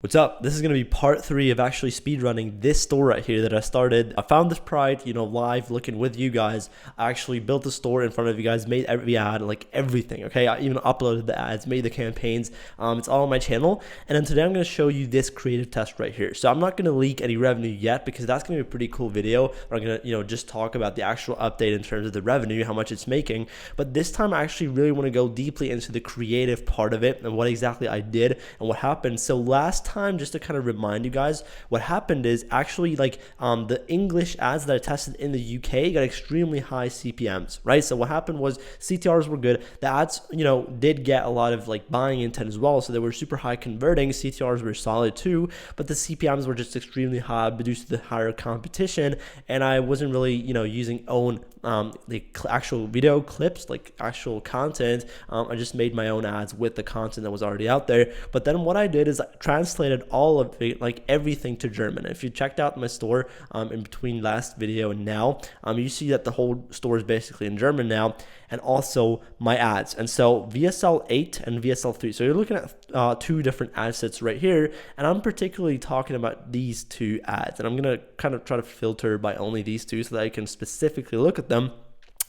What's up? This is going to be part 3 of actually speedrunning this store right here that I started. I found this pride, live looking with you guys. I actually built the store in front of you guys, made every ad, like everything, okay? I even uploaded the ads, made the campaigns. It's all on my channel. And then today I'm going to show you this creative test right here. So I'm not going to leak any revenue yet because that's going to be a pretty cool video. I'm going to, just talk about the actual update in terms of the revenue, how much it's making. But this time I actually really want to go deeply into the creative part of it and what exactly I did and what happened. So last time, just to kind of remind you guys, what happened is actually the English ads that I tested in the UK got extremely high CPMs, right? So what happened was CTRs were good. The ads, did get a lot of buying intent as well. So they were super high converting. CTRs were solid too, but the CPMs were just extremely high due to the higher competition. And I wasn't really, using own actual video clips, actual content. I just made my own ads with the content that was already out there. But then what I did is I translated all of it, everything to German. If you checked out my store in between last video and now, you see that the whole store is basically in German now, and also my ads. And so VSL 8 and VSL 3. So you're looking at two different ad sets right here, and I'm particularly talking about these two ads. And I'm gonna kind of try to filter by only these two so that I can specifically look at them.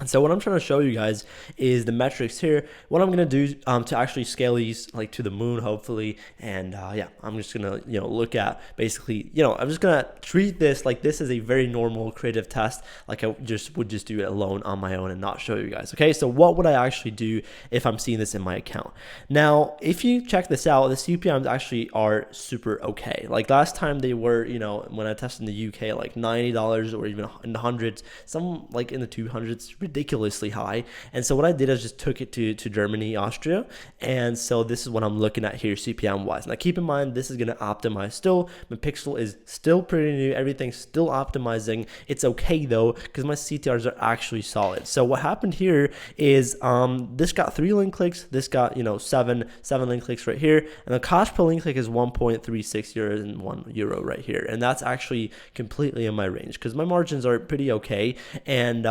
And so what I'm trying to show you guys is the metrics here. What I'm going to do to actually scale these to the moon, hopefully. And yeah, I'm just going to, look at basically, I'm just going to treat this like this is a very normal creative test. Like I would just do it alone on my own and not show you guys. Okay. So what would I actually do if I'm seeing this in my account? Now, if you check this out, the CPMs actually are super okay. Like last time they were, when I tested in the UK, like $90 or even in the hundreds, some in the 200s, ridiculously high. And so what I did is just took it to Germany, Austria. And so this is what I'm looking at here CPM wise. Now keep in mind, this is going to optimize still. My pixel is still pretty new. Everything's still optimizing. It's okay though, because my CTRs are actually solid. So what happened here is this got 3 link clicks. This got, seven link clicks right here. And the cost per link click is 1.36 euros and €1 right here. And that's actually completely in my range because my margins are pretty okay. And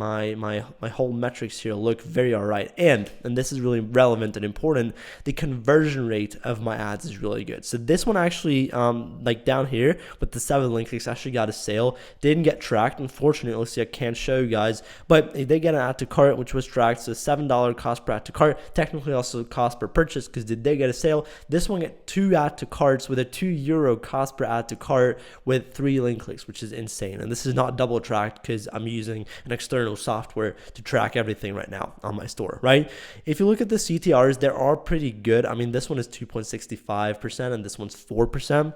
my whole metrics here look very all right, and this is really relevant and important, the conversion rate of my ads is really good. So this one actually down here with the 7 link clicks actually got a sale, didn't get tracked unfortunately, so I can't show you guys, but they did get an add to cart which was tracked. So $7 cost per add to cart, technically also cost per purchase because did they get a sale. This one get 2 add to carts with a €2 cost per add to cart with 3 link clicks, which is insane. And this is not double tracked because I'm using an external software to track everything right now on my store, right? If you look at the CTRs, they are pretty good. I mean, this one is 2.65% and this one's 4%.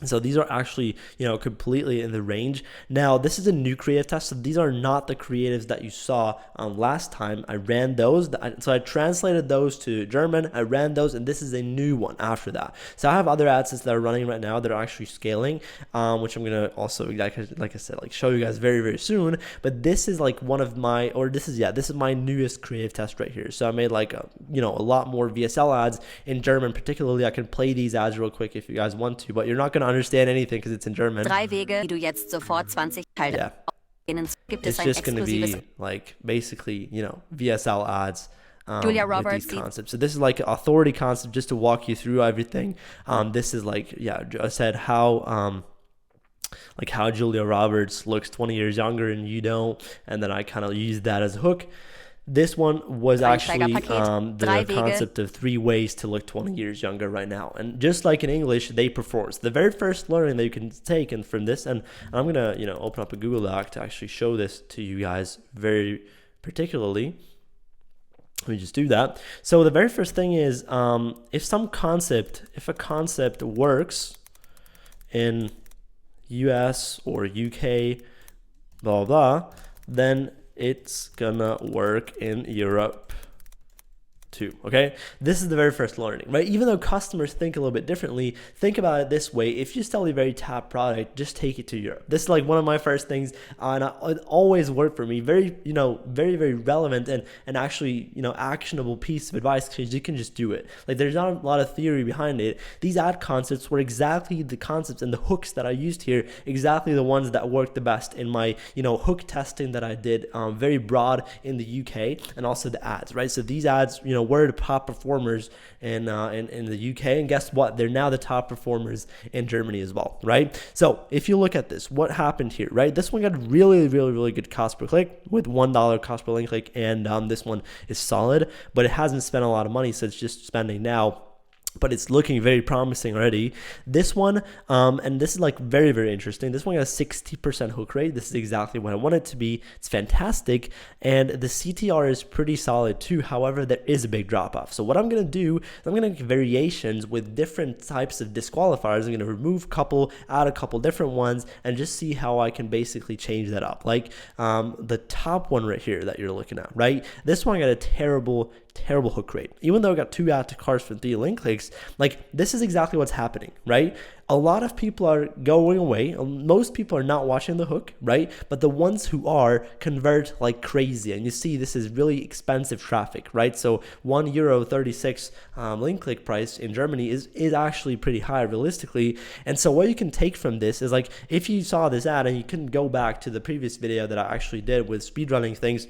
So these are actually, completely in the range. Now, this is a new creative test. So these are not the creatives that you saw last time. I ran those. So I translated those to German. I ran those, and this is a new one after that. So I have other ad sets that are running right now that are actually scaling, which I'm going to also, like I said, show you guys very, very soon. But this is one of my, this is my newest creative test right here. So I made a lot more VSL ads in German, particularly. I can play these ads real quick if you guys want to, but you're not going to understand anything because it's in German. 3 Wege, wie du jetzt sofort 20 Teile. Yeah. Gibt it's es just going to be basically, VSL ads. Julia Roberts with these concepts. So this is authority concept just to walk you through everything. This is I said how Julia Roberts looks 20 years younger and you don't, and then I kind of used that as a hook. This one was actually the concept of 3 ways to look 20 years younger right now. And just like in English, they perform. So the very first learning that you can take and from this, and I'm going to, open up a Google Doc to actually show this to you guys very particularly. Let me just do that. So the very first thing is if a concept works in US or UK, blah, blah, then it's gonna work in Europe too. Okay, this is the very first learning, right? Even though customers think a little bit differently, think about it this way: if you sell a very top product, just take it to Europe. This is one of my first things, and it always worked for me. Very, very, very relevant and actually, actionable piece of advice because you can just do it. There's not a lot of theory behind it. These ad concepts were exactly the concepts and the hooks that I used here, exactly the ones that worked the best in my, hook testing that I did, very broad in the UK, and also the ads, right? So these ads, we're the top performers in the UK, and guess what? They're now the top performers in Germany as well, right? So if you look at this, what happened here, right? This one got really good cost per click with $1 cost per link click, and this one is solid, but it hasn't spent a lot of money, so it's just spending now. But it's looking very promising already. This one, and this is like very interesting. This one got a 60% hook rate. This is exactly what I want it to be. It's fantastic. And the CTR is pretty solid too. However, there is a big drop off. So what I'm going to do is I'm going to make variations with different types of disqualifiers. I'm going to remove a couple, add a couple different ones, and just see how I can basically change that up. Like the top one right here that you're looking at, right? This one got a terrible hook rate. Even though I got 2 add to carts for 3 link clicks, like this is exactly what's happening, right? A lot of people are going away. Most people are not watching the hook, right? But the ones who are convert like crazy. And you see this is really expensive traffic, right? So €1.36 link click price in Germany is actually pretty high realistically. And so what you can take from this is like, if you saw this ad and you can go back to the previous video that I actually did with speedrunning things,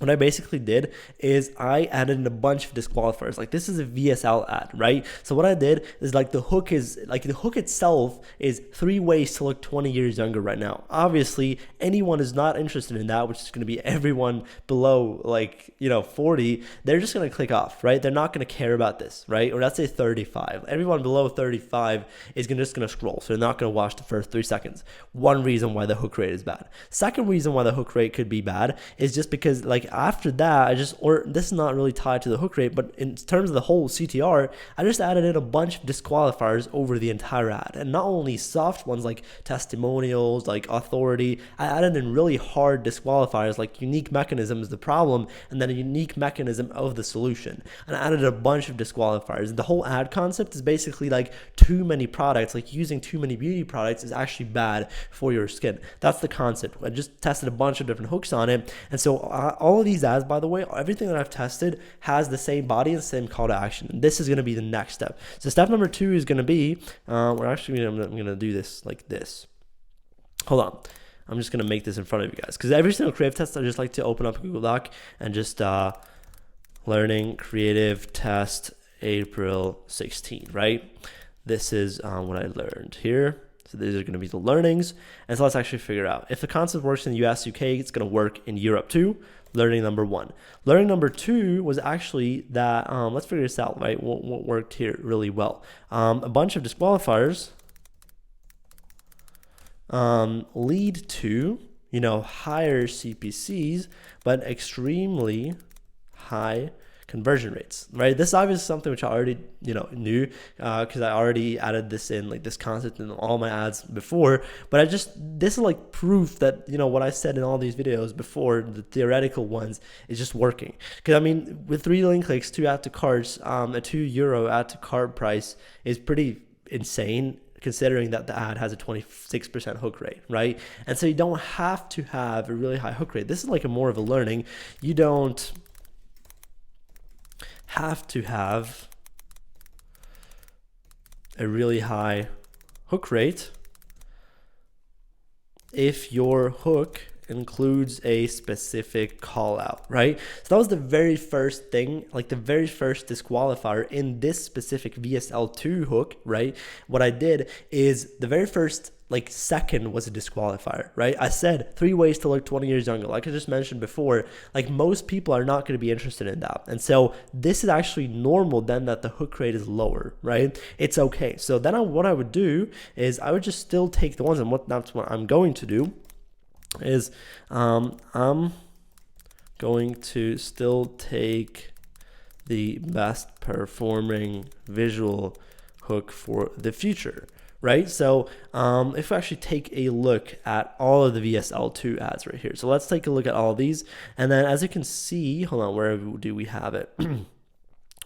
what I basically did is I added in a bunch of disqualifiers. Like this is a VSL ad, right? So what I did is like the hook itself is 3 ways to look 20 years younger right now. Obviously, anyone is not interested in that, which is going to be everyone below 40. They're just going to click off, right? They're not going to care about this, right? Or let's say 35. Everyone below 35 is just going to scroll. So they're not going to watch the first 3 seconds. One reason why the hook rate is bad. Second reason why the hook rate could be bad is just because after that, this is not really tied to the hook rate, but in terms of the whole CTR, I just added in a bunch of disqualifiers over the entire ad. And not only soft ones like testimonials, like authority, I added in really hard disqualifiers like unique mechanism is the problem, and then a unique mechanism of the solution. And I added a bunch of disqualifiers. The whole ad concept is basically like too many products, like using too many beauty products is actually bad for your skin. That's the concept. I just tested a bunch of different hooks on it. And so all of these ads, by the way, everything that I've tested has the same body and the same call to action. And this is going to be the next step. So step number 2 is going to be, I'm going to do this like this. Hold on. I'm just going to make this in front of you guys, because every single creative test, I just like to open up Google Doc and just learning creative test April 16, right? This is what I learned here. So these are going to be the learnings. And so let's actually figure out if the concept works in the US, UK, it's going to work in Europe too. Learning number 1. Learning number 2 was actually that, let's figure this out, right? What worked here really well. A bunch of disqualifiers lead to, higher CPCs, but extremely high conversion rates, right? This is obviously something which I already, knew, because I already added this in, like this concept in all my ads before, but this is like proof that, what I said in all these videos before, the theoretical ones, is just working. Because I mean, with 3 link clicks, 2 add to carts, a €2 add to cart price is pretty insane, considering that the ad has a 26% hook rate, right? And so you don't have to have a really high hook rate. This is like more of a learning. You don't have to have a really high hook rate if your hook includes a specific call out, right? So that was the very first thing, like the very first disqualifier in this specific VSL2 hook, right? What I did is the very first second was a disqualifier, right? I said 3 ways to look 20 years younger. Like I just mentioned before, like most people are not going to be interested in that. And so this is actually normal then that the hook rate is lower, right? It's okay. So then what I would do is I would just still take the ones, and that's what I'm going to do is I'm going to still take the best performing visual hook for the future, right? So if we actually take a look at all of the VSL2 ads right here, so let's take a look at all of these, and then as you can see, hold on, where do we have it?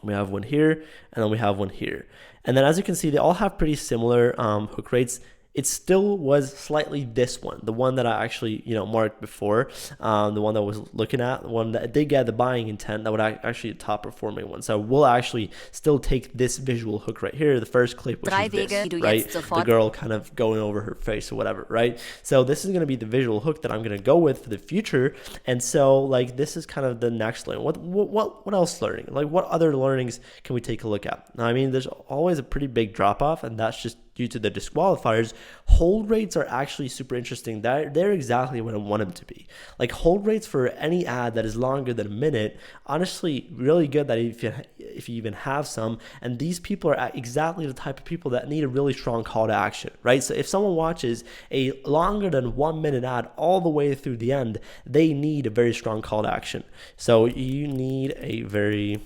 We have one here, and then we have one here, and then as you can see, they all have pretty similar hook rates. it still was slightly this one, the one that I actually, marked before, the one that I was looking at, the one that did get the buying intent, that would actually the top performing one. So we'll actually still take this visual hook right here, the first clip, which is this, right? The girl kind of going over her face or whatever, right? So this is going to be the visual hook that I'm going to go with for the future. And so like, this is kind of the next learning. What else learning? Like, what other learnings can we take a look at? Now, I mean, there's always a pretty big drop off, and that's just due to the disqualifiers. Hold rates are actually super interesting. They're exactly what I want them to be. Like, hold rates for any ad that is longer than a minute, honestly, really good that if you even have some. And these people are exactly the type of people that need a really strong call to action, right? So if someone watches a longer than 1 minute ad all the way through the end, they need a very strong call to action. So you need a very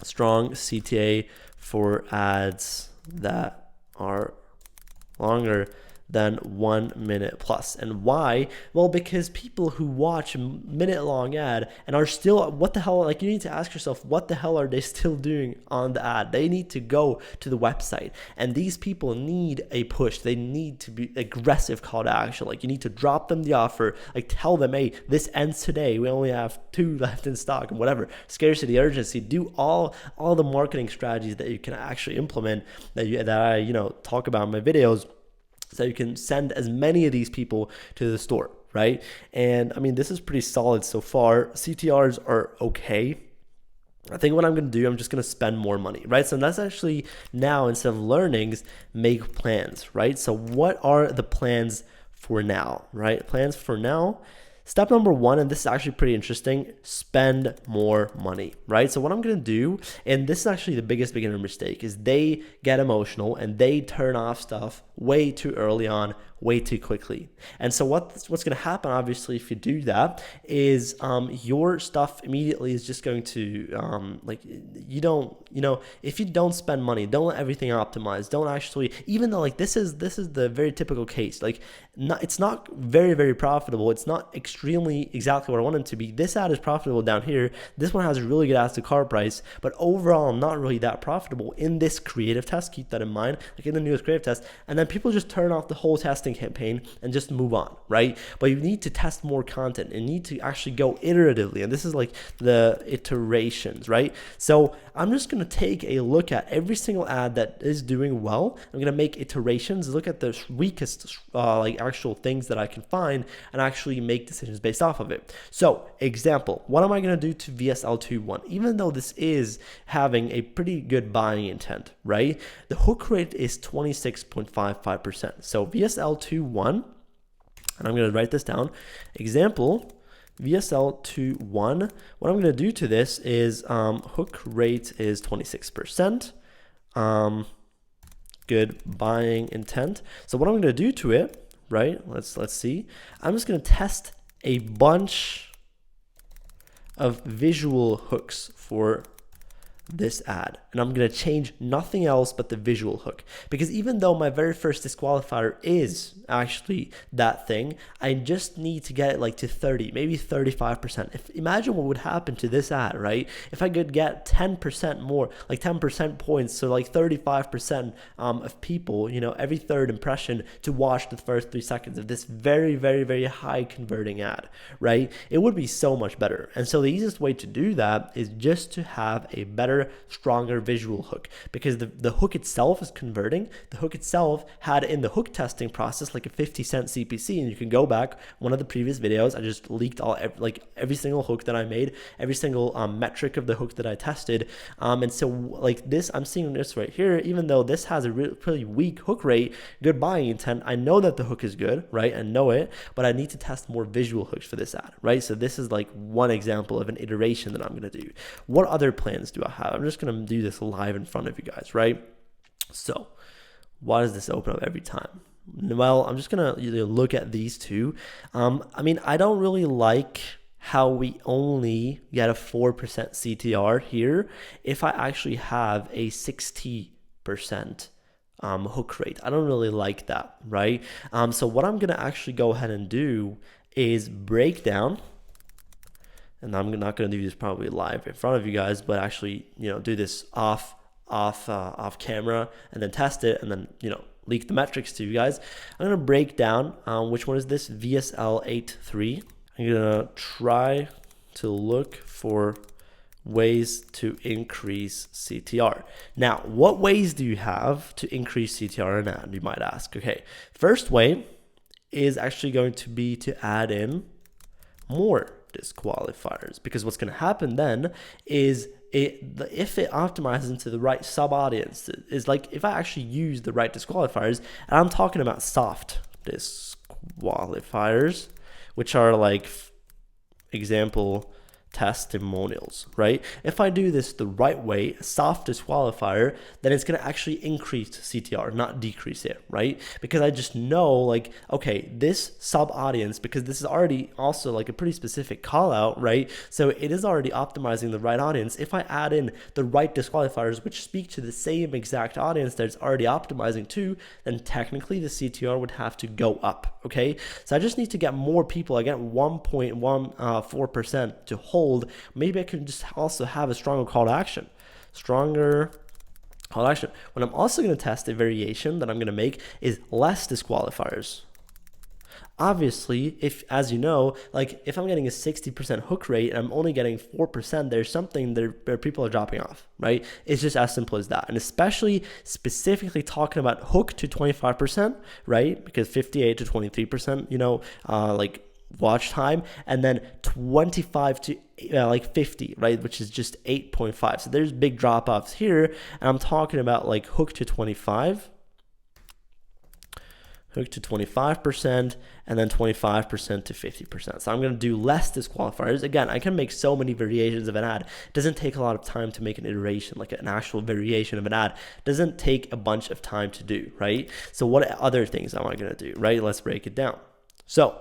strong CTA for ads that are longer than 1 minute plus. And why? Well, because people who watch a minute long ad and are still, what the hell, like, you need to ask yourself, what the hell are they still doing on the ad? They need to go to the website, and these people need a push. They need to be aggressive call to action. Like, you need to drop them the offer, like tell them, hey, this ends today, we only have 2 left in stock, and whatever, scarcity, urgency. Do all the marketing strategies that you can actually implement, that I talk about in my videos, so you can send as many of these people to the store, right? And I mean, this is pretty solid so far. CTRs are okay. I think what I'm going to do, I'm just going to spend more money, right? So that's actually now, instead of learnings, make plans, right? So what are the plans for now, right? Plans for now. Step number 1, and this is actually pretty interesting, spend more money, right? So what I'm going to do, and this is actually the biggest beginner mistake, is they get emotional and they turn off stuff way too early on, way too quickly. And so what's going to happen, obviously, if you do that, is your stuff immediately is just going to if you don't spend money, don't let everything optimize, don't actually, even though like this is the very typical case, like it's not very, very profitable, it's not extremely exactly what I want it to be. This ad is profitable down here, this one has a really good ask to car price, but overall not really that profitable in this creative test. Keep that in mind, like in the newest creative test. And then people just turn off the whole testing campaign and just move on, right? But you need to test more content and need to actually go iteratively, and this is like the iterations, right? So I'm just going to take a look at every single ad that is doing well. I'm going to make iterations, look at the weakest actual things that I can find, and actually make decisions based off of it. So example, what am I going to do to VSL21? Even though this is having a pretty good buying intent, right? The hook rate is 26.55%. So VSL21, and I'm going to write this down. Example, VSL21, what I'm going to do to this is hook rate is 26%. Good buying intent. So what I'm going to do to it, right? Let's see. I'm just going to test a bunch of visual hooks for this ad, and I'm going to change nothing else but the visual hook, because even though my very first disqualifier is actually that thing, I just need to get it like to 30, maybe 35%. Imagine what would happen to this ad, right? If I could get 10% more, like 10% points, so like 35% of people, every third impression to watch the first 3 seconds of this very, very, very high converting ad, right? It would be so much better. And so the easiest way to do that is just to have a better, stronger visual hook, because the hook itself is converting. The hook itself had in the hook testing process like a 50-cent CPC, and you can go back one of the previous videos. I just leaked every single hook that I made, every single metric of the hook that I tested, and so like this, I'm seeing this right here. Even though this has a really weak hook rate, good buying intent, I know that the hook is good, right? I know it, but I need to test more visual hooks for this ad, right? So this is like one example of an iteration that I'm going to do. What other plans do I have? I'm just going to do this live in front of you guys, right? So why does this open up every time? Well, I'm just going to look at these two. I mean, I don't really like how we only get a 4% CTR here if I actually have a 60% hook rate. I don't really like that, right? So what I'm going to actually go ahead and do is break down, and I'm not going to do this probably live in front of you guys, but actually, do this off off camera and then test it and then, you know, leak the metrics to you guys. I'm going to break down which one is this VSL83. I'm going to try to look for ways to increase CTR. Now, what ways do you have to increase CTR in an ad, you might ask? Okay, first way is actually going to be to add in more disqualifiers, because what's going to happen then is if it optimizes into the right sub audience, is like if I actually use the right disqualifiers, and I'm talking about soft disqualifiers, which are like example testimonials, right? If I do this the right way, a soft disqualifier, then it's going to actually increase CTR, not decrease it, right? Because I just know, like, okay, this sub audience, because this is already also like a pretty specific call out, right? So it is already optimizing the right audience. If I add in the right disqualifiers, which speak to the same exact audience that it's already optimizing to, then technically the CTR would have to go up, okay? So I just need to get more people. I get 1.14% to hold. Maybe I can just also have a stronger call to action. What I'm also going to test, a variation that I'm going to make, is less disqualifiers. Obviously, if, as you know, like if I'm getting a 60% hook rate and I'm only getting 4%, there's something there where people are dropping off, right? It's just as simple as that. And especially specifically talking about hook to 25%, right? Because 58 to 23%, you know, like watch time, and then 25 to like 50, right, which is just 8.5. So there's big drop offs here, and I'm talking about like hook to 25%, and then 25% to 50%. So I'm going to do less disqualifiers. Again, I can make so many variations of an ad. It doesn't take a lot of time to make an iteration, like an actual variation of an ad. It doesn't take a bunch of time to do, right? So what other things am I going to do, right? Let's break it down. So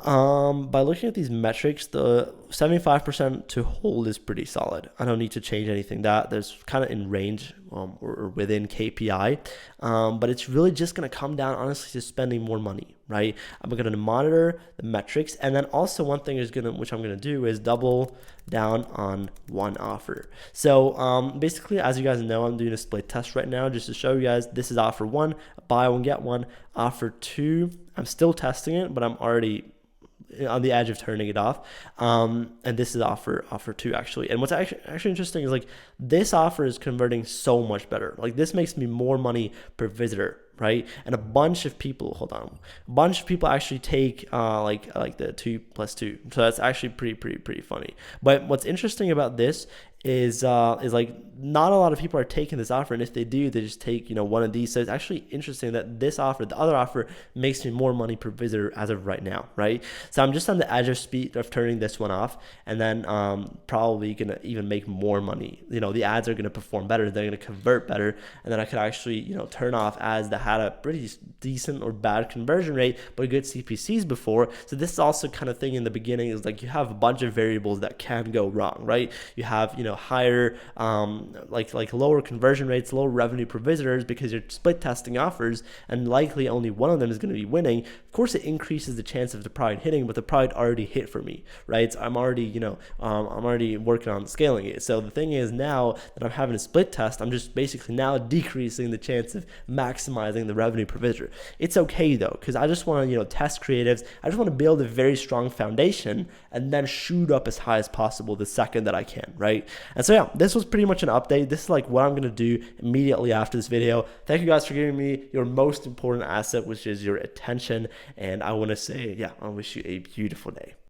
by looking at these metrics, the 75% to hold is pretty solid. I don't need to change anything. There's kind of in range or within KPI, but it's really just going to come down, honestly, to spending more money, right? I'm going to monitor the metrics, and then also one thing which I'm going to do is double down on one offer. So basically, as you guys know, I'm doing a split test right now just to show you guys. This is offer 1, buy one get one. Offer 2, I'm still testing it, but I'm already on the edge of turning it off. And this is offer 2 actually. And what's actually interesting is like this offer is converting so much better. Like this makes me more money per visitor, right? And a bunch of people, actually take like the 2+2. So that's actually pretty funny. But what's interesting about this is like not a lot of people are taking this offer, and if they do, they just take, you know, one of these. So it's actually interesting that this offer, the other offer, makes me more money per visitor as of right now, right? So I'm just on the edge of turning this one off, and then probably gonna even make more money. You know, the ads are gonna perform better, they're gonna convert better, and then I could actually, you know, turn off ads that had a pretty decent or bad conversion rate but good CPCs before. So this is also kind of thing in the beginning, is like you have a bunch of variables that can go wrong, right? You have, you know, higher like lower conversion rates, lower revenue per visitors, because you're split testing offers and likely only one of them is going to be winning. Of course, it increases the chance of the product hitting, but the product already hit for me, right? So I'm already, you know, I'm already working on scaling it. So the thing is, now that I'm having a split test, I'm just basically now decreasing the chance of maximizing the revenue per visitor. It's okay though, because I just want to, you know, test creatives. I just want to build a very strong foundation and then shoot up as high as possible the second that I can, right? And so yeah, this was pretty much an update. This is like what I'm going to do immediately after this video. Thank you guys for giving me your most important asset, which is your attention. And I want to say, yeah, I wish you a beautiful day.